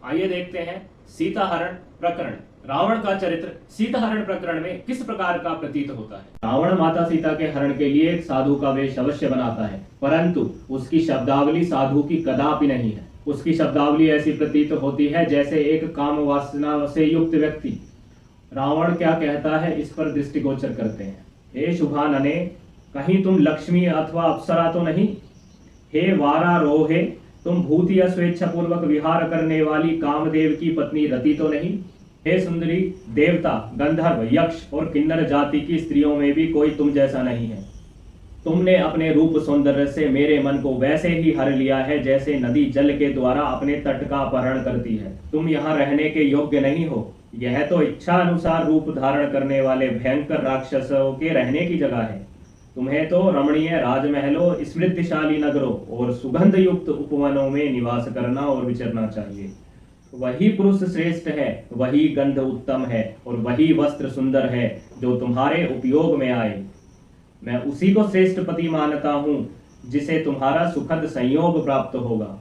आइए देखते हैं सीताहरण प्रकरण। रावण का चरित्र सीताहरण प्रकरण में किस प्रकार का प्रतीत होता है। रावण माता सीता के हरण के लिए एक साधु का वेश अवश्य बनाता है, परंतु उसकी शब्दावली साधु की कदापि नहीं है। उसकी शब्दावली ऐसी प्रतीत होती है जैसे एक काम वासना से युक्त व्यक्ति। रावण क्या कहता है इस पर दृष्टिगोचर करते हैं। हे शुभानने, कहीं तुम लक्ष्मी अथवा अप्सरा तो नहीं? हे वारारोहे, तुम भूति स्वेच्छा पूर्वक विहार करने वाली कामदेव की पत्नी रति तो नहीं? हे सुंदरी, देवता, गंधर्व, यक्ष और किन्नर जाति की स्त्रियों में भी कोई तुम जैसा नहीं है। तुमने अपने रूप सौंदर्य से मेरे मन को वैसे ही हर लिया है जैसे नदी जल के द्वारा अपने तट का अपहरण करती है। तुम यहाँ रहने के योग्य नहीं हो। यह तो इच्छा अनुसार रूप धारण करने वाले भयंकर राक्षसों के रहने की जगह है। तुम्हें तो रमणीय राजमहलों, समृद्धिशाली नगरों और सुगंध युक्त उपवनों में निवास करना और विचरना चाहिए। वही पुरुष श्रेष्ठ है, वही गंध उत्तम है और वही वस्त्र सुंदर है जो तुम्हारे उपयोग में आए। मैं उसी को श्रेष्ठ पति मानता हूँ जिसे तुम्हारा सुखद संयोग प्राप्त होगा।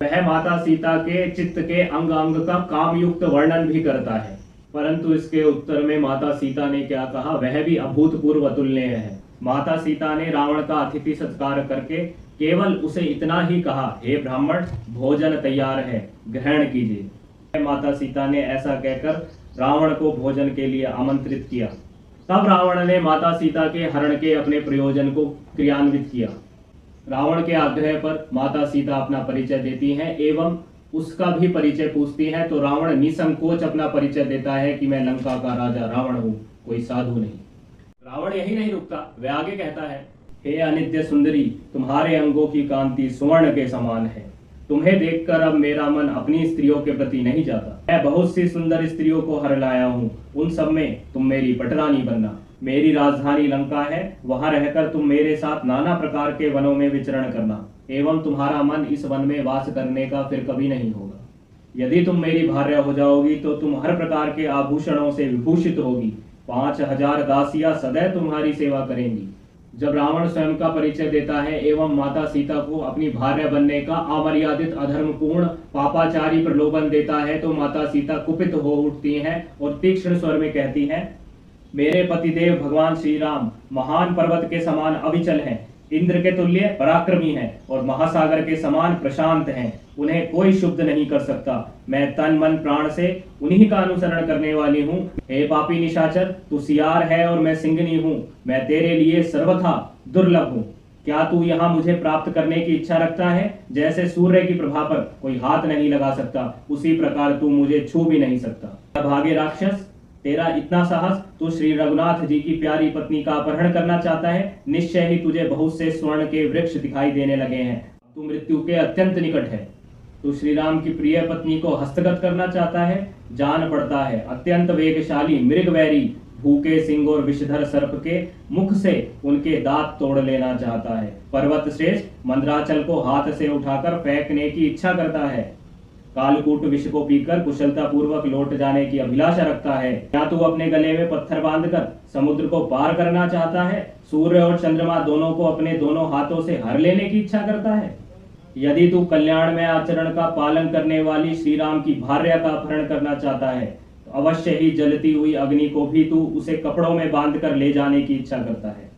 वह माता सीता के चित्त के अंग अंग का काम युक्त वर्णन भी करता है, परंतु इसके उत्तर में माता सीता ने क्या कहा वह भी अभूतपूर्व अतुलनीय है। माता सीता ने रावण का अतिथि सत्कार करके केवल उसे इतना ही कहा, हे ब्राह्मण, भोजन तैयार है, ग्रहण कीजिए। माता सीता ने ऐसा कहकर रावण को भोजन के लिए आमंत्रित किया। तब रावण ने माता सीता के हरण के अपने प्रयोजन को क्रियान्वित किया। रावण के आग्रह पर माता सीता अपना परिचय देती हैं एवं उसका भी परिचय पूछती है, तो रावण निसंकोच अपना परिचय देता है कि मैं लंका का राजा रावण हूँ, कोई साधु नहीं। रावण यही नहीं रुकता, वह आगे कहता है, हे अनित्य सुंदरी, तुम्हारे अंगों की कांति स्वर्ण के समान है। तुम्हें देखकर अब मेरा मन अपनी स्त्रियों के प्रति नहीं जाता। मैं बहुत सी सुंदर स्त्रियों को हर लाया हूँ, उन सब में तुम मेरी पटरानी बनना। मेरी राजधानी लंका है, वहां रहकर तुम मेरे साथ नाना प्रकार के वनों में विचरण करना एवं तुम्हारा मन इस वन में वास करने का फिर कभी नहीं होगा। यदि तुम मेरी भार्या हो जाओगी तो तुम हर प्रकार के आभूषणों से विभूषित होगी। 5000 दासियां सदैव तुम्हारी सेवा करेंगी। जब रावण स्वयं का परिचय देता है एवं माता सीता को अपनी भार्या बनने का अमर्यादित, अधर्मपूर्ण, पापाचारी प्रलोभन देता है तो माता सीता कुपित हो उठती हैं और तीक्ष्ण स्वर में कहती हैं, मेरे पतिदेव भगवान श्री राम महान पर्वत के समान अविचल हैं, इंद्र के तुल्य पराक्रमी हैं और महासागर के समान प्रशांत हैं। उन्हें कोई शुद्ध नहीं कर सकता। मैं तन मन प्राण से उन्हीं का अनुसरण करने वाली हूँ। हे पापी निशाचर, तू सियार है और मैं सिंगनी हूँ। मैं तेरे लिए सर्वथा दुर्लभ हूँ। क्या तू यहाँ मुझे प्राप्त करने की इच्छा रखता है? जैसे सूर्य की प्रभा पर कोई हाथ नहीं लगा सकता, उसी प्रकार तू मुझे छू भी नहीं सकता। भागे राक्षस, तेरा इतना साहस, तू श्री रघुनाथ जी की प्यारी पत्नी का अपहरण करना चाहता है। निश्चय ही तुझे बहुत से स्वर्ण के वृक्ष दिखाई देने लगे हैं। तू मृत्यु के अत्यंत निकट है। तू श्री राम की प्रिय पत्नी को हस्तगत करना चाहता है। जान पड़ता है अत्यंत वेगशाली मृगवैरी भूखे सिंह और विषधर सर्प के मुख से उनके दांत तोड़ लेना चाहता है। पर्वत श्रेष्ठ मंदराचल को हाथ से उठाकर फेंकने की इच्छा करता है। कालकूट विष को पीकर कुशलता पूर्वक लौट जाने की अभिलाषा रखता है। क्या तू अपने गले में पत्थर बांधकर समुद्र को पार करना चाहता है? सूर्य और चंद्रमा दोनों को अपने दोनों हाथों से हर लेने की इच्छा करता है। यदि तू कल्याण में आचरण का पालन करने वाली श्री राम की भार्या का अपहरण करना चाहता है तो अवश्य ही जलती हुई अग्नि को भी तू उसे कपड़ों में बांधकर ले जाने की इच्छा करता है।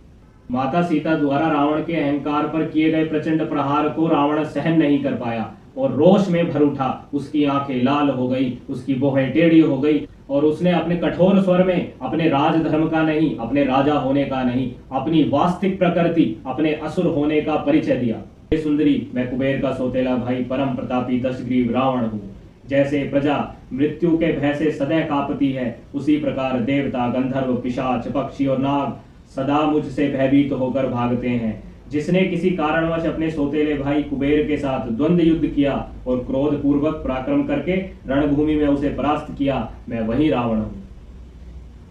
माता सीता द्वारा रावण के अहंकार पर किए गए प्रचंड प्रहार को रावण सहन नहीं कर पाया और रोष में भर उठा। उसकी आंखें लाल हो गई, उसकी भौहें टेढ़ी हो गई और उसने अपने कठोर स्वर में अपने राजधर्म का नहीं, अपने राजा होने का नहीं, अपनी वास्तविक प्रकृति, अपने असुर होने का परिचय दिया। हे सुंदरी, मैं कुबेर का सौतेला भाई परम प्रतापी दशग्रीव रावण हूँ। जैसे प्रजा मृत्यु के भय से सदैव कांपती है, उसी प्रकार देवता, गंधर्व, पिशाच, पक्षी और नाग सदा मुझसे भयभीत होकर भागते हैं। जिसने किसी कारणवश अपने सौतेले भाई कुबेर के साथ द्वंद्व युद्ध किया और क्रोध पूर्वक पराक्रम करके रणभूमि में उसे परास्त किया, मैं वही रावण हूँ।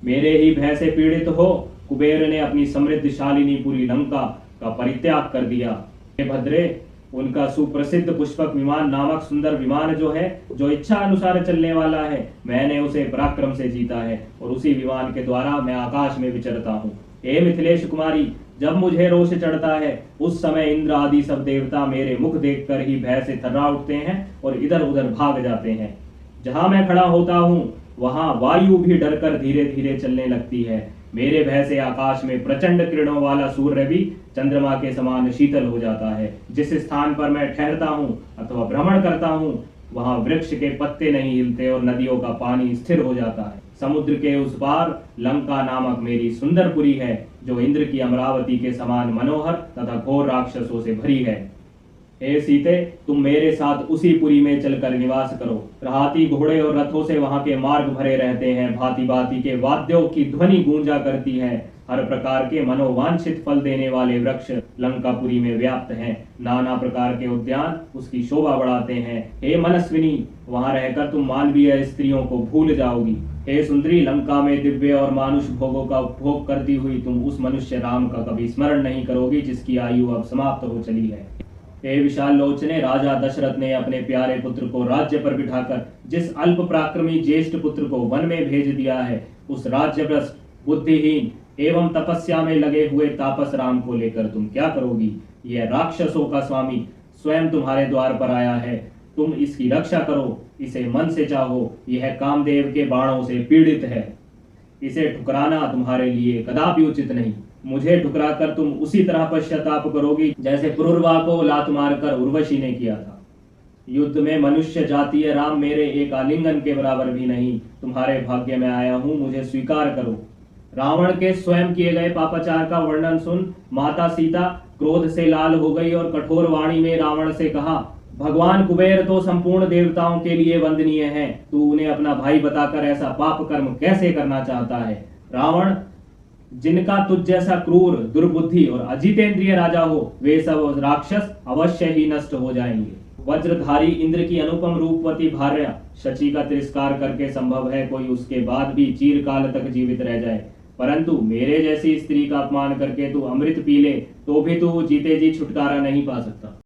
मेरे ही भय से पीड़ित हो कुबेर ने अपनी समृद्धशालिनी पूरी लंका का परित्याग कर दिया। हे भद्रे, उनका सुप्रसिद्ध पुष्पक विमान नामक सुंदर विमान जो है, जो इच्छा अनुसार चलने वाला है, मैंने उसे पराक्रम से जीता है और उसी विमान के द्वारा मैं आकाश में विचरता हूँ। हे मिथिलेश कुमारी, जब मुझे रोष चढ़ता है उस समय इंद्र आदि सब देवता मेरे मुख देखकर ही भय से थर्रा उठते हैं और इधर उधर भाग जाते हैं। जहां मैं खड़ा होता हूँ वहां वायु भी डरकर धीरे धीरे चलने लगती है। मेरे भय से आकाश में प्रचंड किरणों वाला सूर्य भी चंद्रमा के समान शीतल हो जाता है। जिस स्थान पर मैं ठहरता हूँ अथवा भ्रमण करता हूँ वहां वृक्ष के पत्ते नहीं हिलते और नदियों का पानी स्थिर हो जाता है। समुद्र के उस पार लंका नामक मेरी सुंदरपुरी है, जो इंद्र की अमरावती के समान मनोहर तथा घोर राक्षसों से भरी है। हे सीते, तुम मेरे साथ उसी पुरी में चलकर निवास करो। हाथी घोड़े और रथों से वहां के मार्ग भरे रहते हैं। भांति भांति के वाद्यों की ध्वनि गूंजा करती है। हर प्रकार के मनोवांछित फल देने वाले वृक्ष लंकापुरी में व्याप्त हैं। नाना प्रकार के उद्यान उसकी शोभा बढ़ाते हैं। हे मनस्विनी, वहां रहकर तुम मानवीय स्त्रियों को भूल जाओगी। हे सुंदरी, लंका में दिव्य और मानुष भोगों का उपभोग करती हुई तुम उस मनुष्य राम का कभी स्मरण नहीं करोगी जिसकी आयु अब समाप्त हो चली है। हे विशाल लोचने, राजा दशरथ ने अपने प्यारे पुत्र को राज्य पर बिठाकर जिस अल्प पराक्रमी ज्येष्ठ पुत्र को वन में भेज दिया है, उस राज्य भ्रष्ट, बुद्धिहीन एवं तपस्या में लगे हुए तापस राम को लेकर तुम क्या करोगी? यह राक्षसों का स्वामी स्वयं तुम्हारे द्वार पर आया है। तुम इसकी रक्षा करो, इसे मन से चाहो। यह कामदेव के बाणों से पीड़ित है। इसे ठुकराना तुम्हारे लिए कदापि उचित नहीं। मुझे ठुकराकर तुम उसी तरह पश्चाताप करोगी जैसे पुरुरवा को लात मारकर उर्वशी ने किया था। युद्ध में मनुष्य जातीय राम मेरे एक आलिंगन के बराबर भी नहीं। तुम्हारे भाग्य में आया हूं, मुझे स्वीकार करो। रावण के स्वयं किए गए पापाचार का वर्णन सुन माता सीता क्रोध से लाल हो गई और कठोर वाणी में रावण से कहा, भगवान कुबेर तो संपूर्ण देवताओं के लिए वंदनीय हैं। तू उन्हें अपना भाई बताकर ऐसा पाप कर्म कैसे करना चाहता है? रावण, जिनका तुझ जैसा क्रूर, दुर्बुद्धि और अजितेंद्रिय राजा हो, वे सब राक्षस अवश्य ही नष्ट हो जाएंगे। वज्रधारी इंद्र की अनुपम रूपवती भार्या शची का तिरस्कार करके संभव है कोई उसके बाद भी चिरकाल तक जीवित रह जाए, परंतु मेरे जैसी स्त्री का अपमान करके तू अमृत पी ले तो भी तू जीते जी छुटकारा नहीं पा सकता।